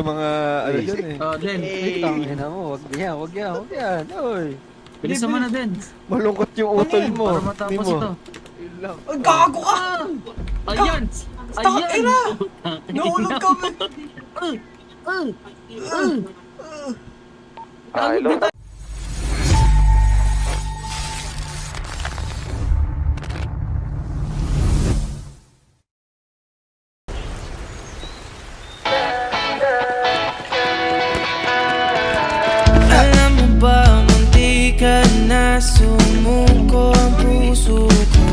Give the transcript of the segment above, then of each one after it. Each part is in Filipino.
Mga ano dyan eh. Oh, Den. Wait lang, ina mo. Wag yan. Oy. Bilisan mo na, Den. Malungkot yung utol mo. Para matapos Di mo. ito. Ay, gago ka! Ayan! Takina! Nahulog kami! Hello? Alam mo ba, munti ka na sumuko ang puso ko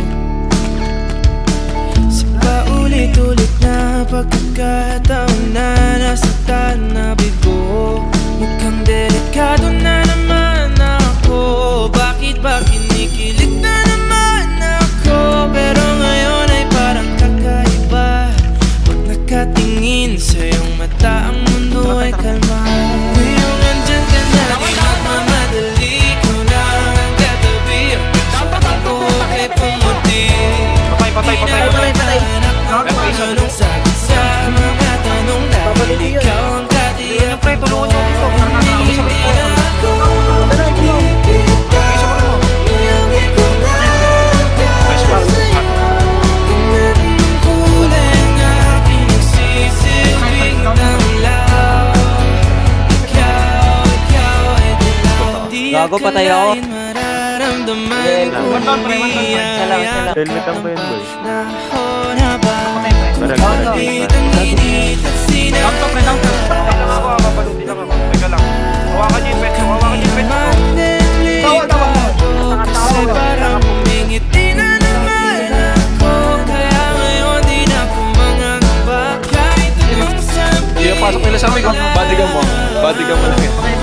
Sa paulit-ulit na pagkakataon na nasaktan na bigo Mukhang delikado na naman ako Bakit ba kinikilig na naman ako Pero ngayon ay parang kakaiba Pag nakatingin sa iyong mata ang mundo ay kalma Ngayong andyan ka na di magmamadali Ko lang ang katabi Ang ko ay pumuti Patay Anong sabi sa mga tanong dahil ikaw ang katiyak ko Hindi na ako nakikita Yung ikulang sa'yo Kung anong kulay ang aking nagsisilbing tanglaw Ikaw ay dilaw Di Gago, patay ako. akalain mararamdaman kung biyaya Helmet ang ba yun, boy? Nahona ba? Barag. Bakit ang init at sinabi Lang ako, mapaluti lang ako. Teka lang. Hawakan niyo yung pet. Hawakan niyo yung pet ko. Kasi parang humingiti na naman ako Kaya ngayon di na ako mangangamba Kahit anong sabihin Hindi na pasok nila sa amin. Bodyguard mo. Bodyguard mo lang yan.